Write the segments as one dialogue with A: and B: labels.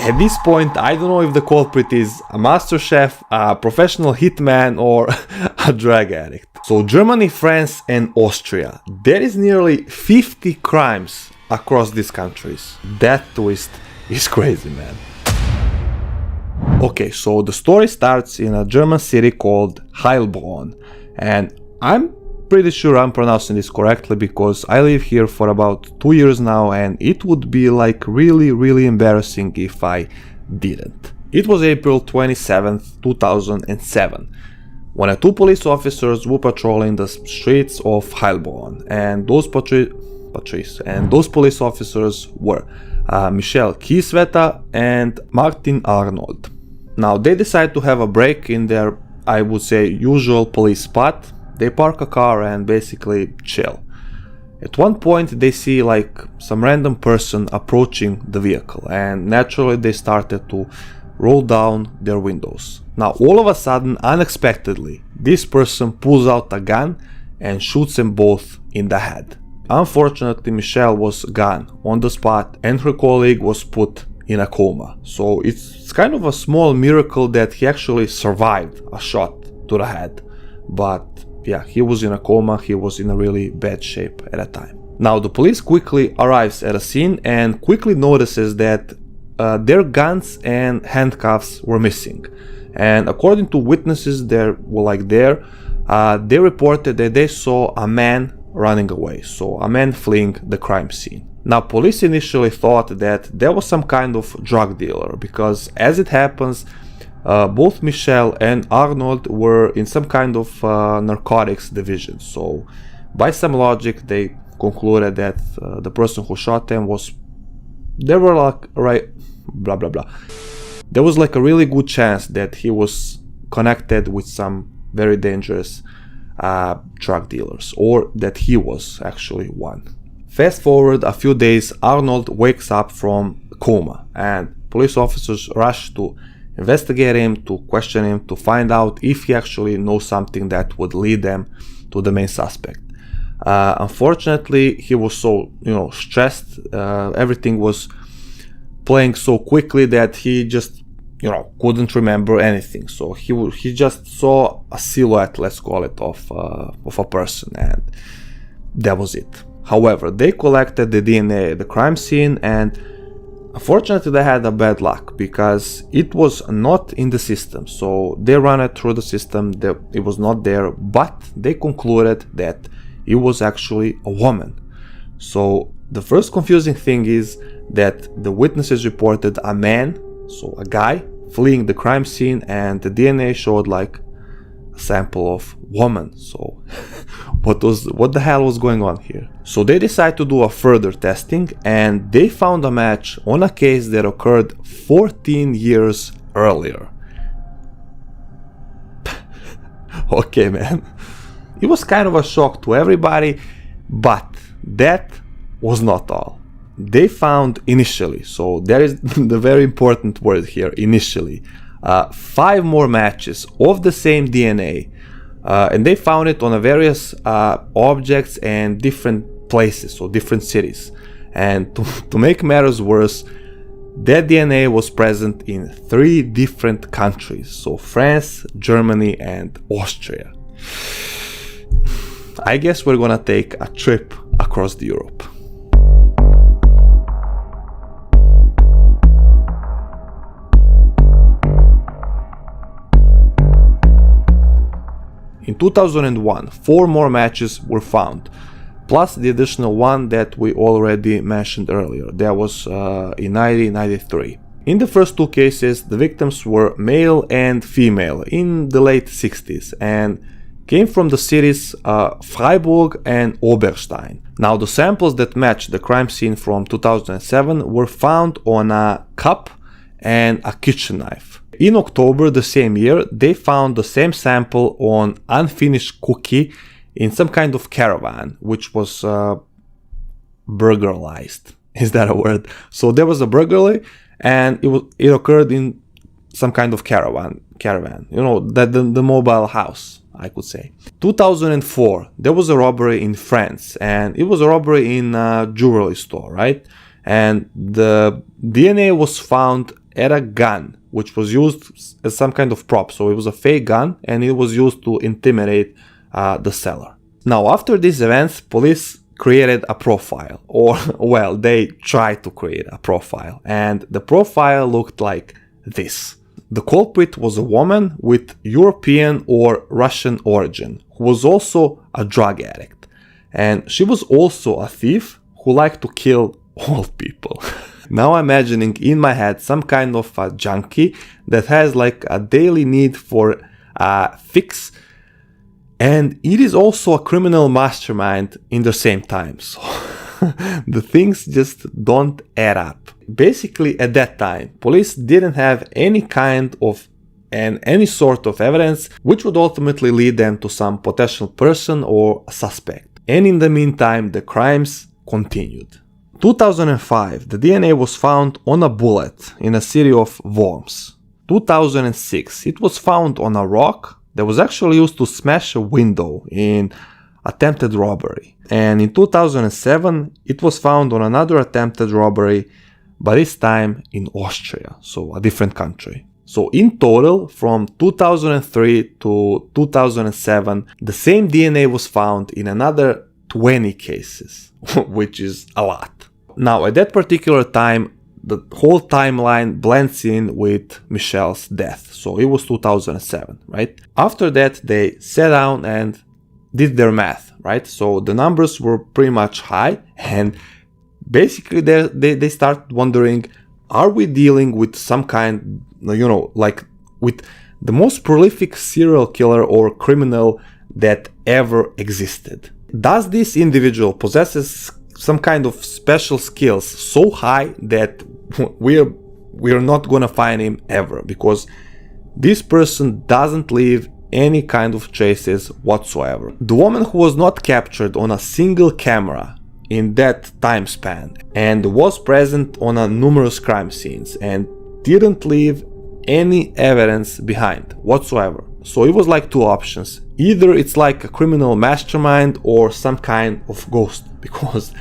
A: At this point, I don't know if the culprit is a master chef, a professional hitman, or a drug addict. So Germany, France, and Austria. There is nearly 50 crimes across these countries. That twist is crazy, man. Okay, so the story starts in a German city called Heilbronn, and I'm pretty sure I'm pronouncing this correctly because I live here for about 2 years now, and it would be like really embarrassing if I didn't. It was April 27th, 2007, when two police officers were patrolling the streets of Heilbronn, and those police officers were Michel Kieswetter and Martin Arnold. Now they decide to have a break in their, I would say, usual police spot. They park a car and basically chill. At one point they see like some random person approaching the vehicle, and naturally they started to roll down their windows. Now all of a sudden, unexpectedly, this person pulls out a gun and shoots them both in the head. Unfortunately, Michelle was gone on the spot and her colleague was put in a coma. So it's kind of a small miracle that he actually survived a shot to the head. But yeah, he was in a coma, he was in a really bad shape at that time. Now the police quickly arrives at a scene and quickly notices that their guns and handcuffs were missing. And according to witnesses they reported that they saw a man running away, so a man fleeing the crime scene. Now police initially thought that there was some kind of drug dealer because, as it happens, both Michel and Arnold were in some kind of narcotics division. So by some logic they concluded that the person who shot them was, there was like a really good chance that he was connected with some very dangerous drug dealers, or that he was actually one. Fast forward a few days, Arnold wakes up from coma and police officers rush to investigate him, to question him, to find out if he actually knows something that would lead them to the main suspect. Unfortunately, he was so stressed, everything was playing so quickly that he just couldn't remember anything. So he just saw a silhouette, let's call it, of a person, and that was it. However, they collected the DNA at the crime scene, and unfortunately they had a bad luck because it was not in the system. So they ran it through the system, it was not there, but they concluded that it was actually a woman. So the first confusing thing is that the witnesses reported a man, so a guy, fleeing the crime scene, and the DNA showed like a sample of woman. So what the hell was going on here? So they decided to do a further testing, and they found a match on a case that occurred 14 years earlier. Okay, man. It was kind of a shock to everybody, but that was not all. They found initially, so there is the very important word here, initially, 5 more matches of the same DNA, and they found it on various objects and different places, so different cities. And to make matters worse, that DNA was present in 3 different countries, so France, Germany, and Austria. I guess we're gonna take a trip across Europe. In 2001, 4 more matches were found, plus the additional one that we already mentioned earlier. That was in 1993. In the first 2 cases, the victims were male and female in the late 60s and came from the cities Freiburg and Oberstein. Now the samples that matched the crime scene from 2007 were found on a cup and a kitchen knife. In October the same year, they found the same sample on unfinished cookie in some kind of caravan, which was burglarized. Is that a word? So there was a burglary, and it occurred in some kind of caravan. The mobile house, I could say. 2004, there was a robbery in France, and it was a robbery in a jewelry store, right? And the DNA was found had a gun which was used as some kind of prop. So it was a fake gun and it was used to intimidate the seller. Now, after these events, police created a profile, or well, they tried to create a profile, and the profile looked like this. The culprit was a woman with European or Russian origin who was also a drug addict, and she was also a thief who liked to kill old people. Now imagining in my head some kind of a junkie that has like a daily need for a fix, and it is also a criminal mastermind in the same time. So the things just don't add up. Basically, at that time, police didn't have any kind of and any sort of evidence which would ultimately lead them to some potential person or a suspect. And in the meantime, the crimes continued. 2005, the DNA was found on a bullet in a city of Worms. 2006, it was found on a rock that was actually used to smash a window in attempted robbery. And in 2007, it was found on another attempted robbery, but this time in Austria, so a different country. So in total, from 2003 to 2007, the same DNA was found in another 20 cases, which is a lot. Now, at that particular time, the whole timeline blends in with Michelle's death. So it was 2007, right? After that, they sat down and did their math, right? So the numbers were pretty much high, and basically they start wondering, are we dealing with some kind, like with the most prolific serial killer or criminal that ever existed? Does this individual possesses some kind of special skills so high that we're not gonna find him ever, because this person doesn't leave any kind of traces whatsoever. The woman who was not captured on a single camera in that time span and was present on a numerous crime scenes and didn't leave any evidence behind whatsoever. So it was like two options. Either it's like a criminal mastermind or some kind of ghost, because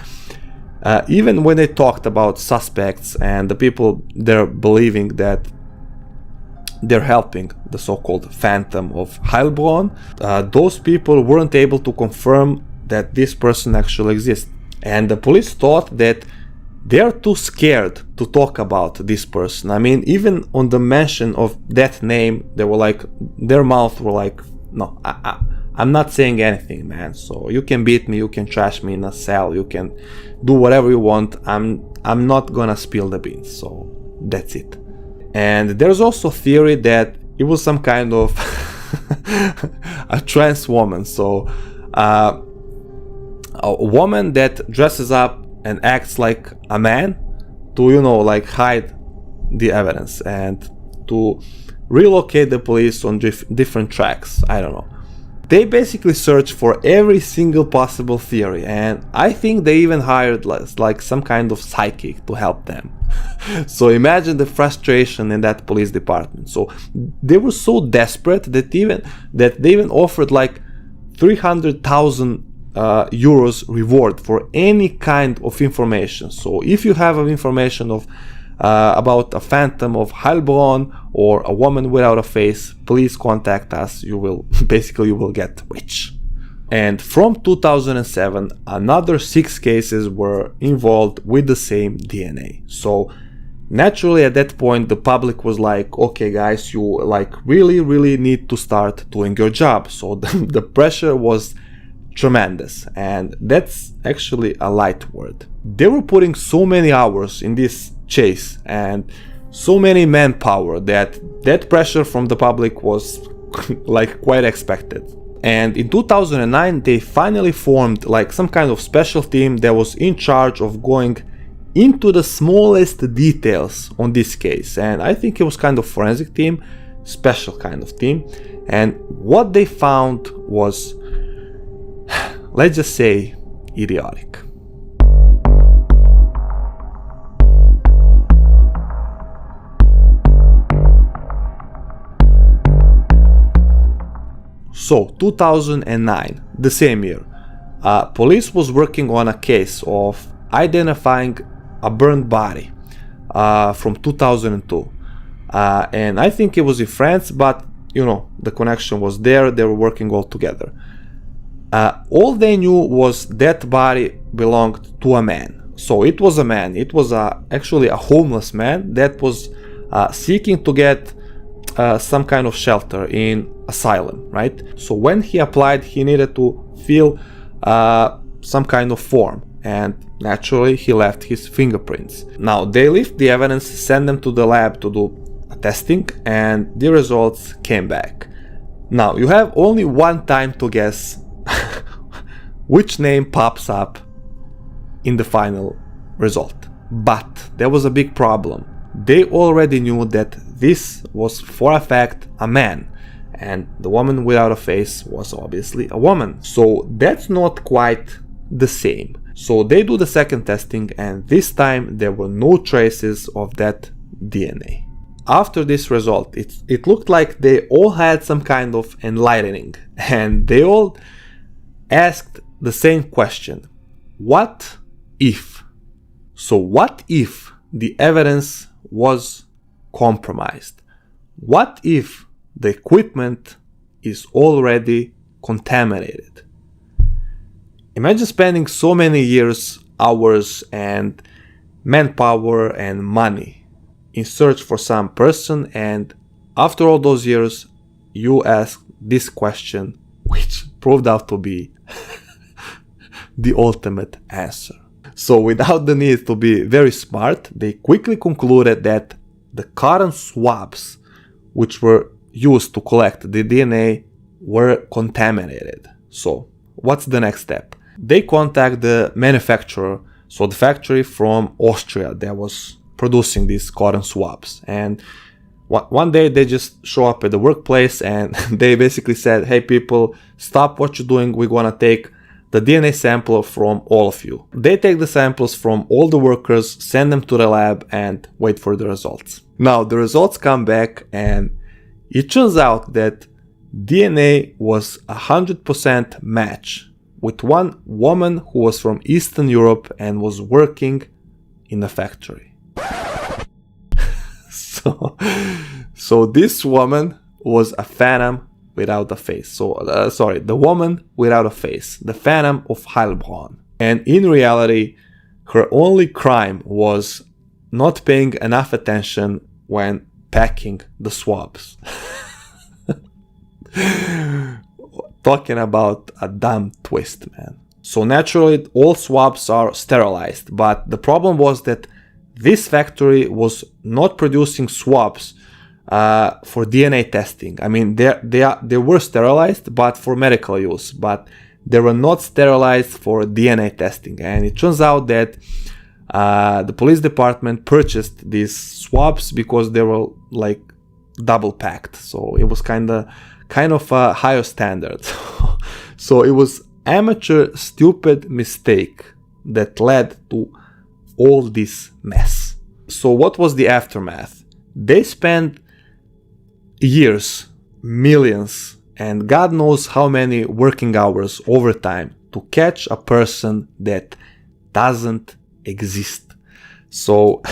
A: even when they talked about suspects and the people they're believing that they're helping the so-called Phantom of Heilbronn, those people weren't able to confirm that this person actually exists. And the police thought that they're too scared to talk about this person. I mean, even on the mention of that name, they were like, their mouth were like, no, I'm not saying anything, man. So you can beat me, you can trash me in a cell, you can do whatever you want. I'm not gonna spill the beans. So that's it. And there's also theory that it was some kind of a trans woman. So a woman that dresses up and acts like a man to, like hide the evidence and to relocate the police on different tracks. I don't know. They basically searched for every single possible theory, and I think they even hired like some kind of psychic to help them. So imagine the frustration in that police department. So they were so desperate that they even offered like 300,000 euros reward for any kind of information. So if you have information of about a Phantom of Heilbronn or a woman without a face, please contact us. You will get rich. And from 2007, another 6 cases were involved with the same DNA. So naturally at that point the public was like, okay guys, you like really need to start doing your job. So the pressure was tremendous, and that's actually a light word. They were putting so many hours in this chase and so many manpower that pressure from the public was like quite expected. And in 2009 they finally formed like some kind of special team that was in charge of going into the smallest details on this case. And I think it was kind of forensic team, special kind of team. And what they found was, let's just say, idiotic. So 2009, the same year, police was working on a case of identifying a burned body from 2002. And I think it was in France, but you know, the connection was there. They were working all together. All they knew was that body belonged to a man. So it was a man. It was actually a homeless man that was seeking to get some kind of shelter in asylum, right? So when he applied, he needed to fill some kind of form, and naturally he left his fingerprints. Now they left the evidence, sent them to the lab to do a testing, and the results came back. Now you have only one time to guess which name pops up in the final result. But there was a big problem. They already knew that this was for a fact a man, and the woman without a face was obviously a woman. So that's not quite the same. So they do the second testing, and this time there were no traces of that DNA. After this result, it looked like they all had some kind of enlightening, and they all asked the same question: what if? So what if the evidence was compromised? What if the equipment is already contaminated? Imagine spending so many years, hours, and manpower and money in search for some person, and after all those years you ask this question, which proved out to be the ultimate answer. So without the need to be very smart, they quickly concluded that the cotton swabs which were used to collect the DNA were contaminated. So what's the next step? They contact the manufacturer, so the factory from Austria that was producing these cotton swabs, and one day they just show up at the workplace and they basically said, hey people, stop what you're doing, we're gonna take the DNA sample from all of you. They take the samples from all the workers, send them to the lab, and wait for the results. Now the results come back, and it turns out that DNA was 100% match with one woman who was from Eastern Europe and was working in a factory. So this woman was a phantom without a face. The woman without a face, the Phantom of Heilbronn. And in reality, her only crime was not paying enough attention when packing the swabs. Talking about a dumb twist, man. So naturally, all swabs are sterilized, but the problem was that this factory was not producing swabs for DNA testing. I mean, they were sterilized, but for medical use, but they were not sterilized for DNA testing. And it turns out that the police department purchased these swabs because they were like double packed. So it was kind of a higher standard. So it was amateur stupid mistake that led to all this mess. So what was the aftermath? They spent years, millions, and God knows how many working hours overtime to catch a person that doesn't exist. So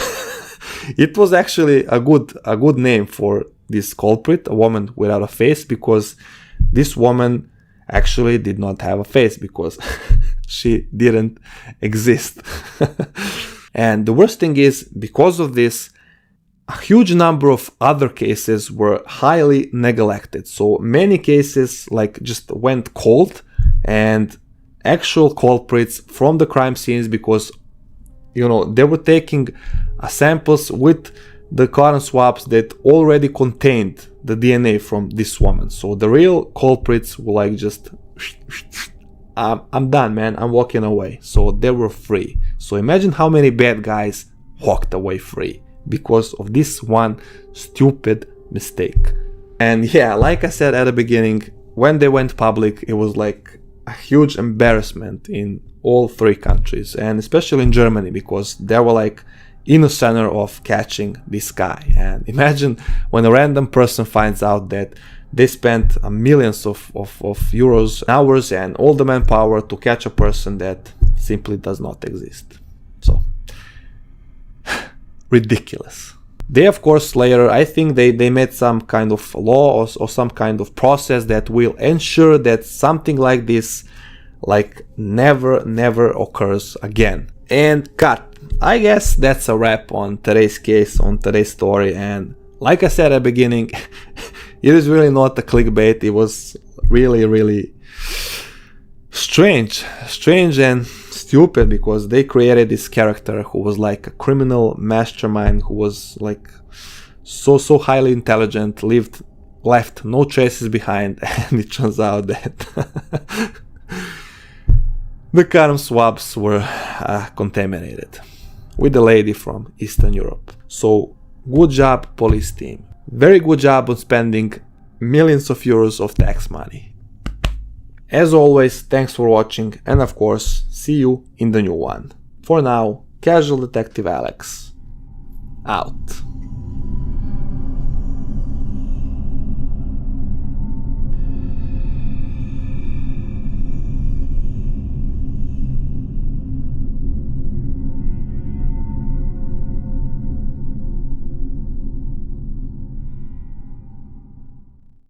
A: it was actually a good name for this culprit, a woman without a face, because this woman actually did not have a face because she didn't exist. And the worst thing is, because of this, a huge number of other cases were highly neglected. So many cases like just went cold, and actual culprits from the crime scenes, because you know they were taking samples with the cotton swabs that already contained the DNA from this woman. So the real culprits were like just I'm done, man, I'm walking away. So they were free. So imagine how many bad guys walked away free because of this one stupid mistake. And yeah, like I said at the beginning, when they went public, it was like a huge embarrassment in all three countries, and especially in Germany, because they were like in the center of catching this guy. And imagine when a random person finds out that they spent millions of euros, hours, and all the manpower to catch a person that simply does not exist. So ridiculous. They, of course, later, I think they made some kind of law or some kind of process that will ensure that something like this never occurs again. And cut. I guess that's a wrap on today's case, on today's story. And like I said at the beginning, it is really not a clickbait. It was really strange and stupid, because they created this character who was like a criminal mastermind, who was like so highly intelligent, left no traces behind, and it turns out that the condom swabs were contaminated with a lady from Eastern Europe. So good job, police team. Very good job on spending millions of euros of tax money. As always, thanks for watching, and of course, see you in the new one. For now, Casual Detective Alex, out.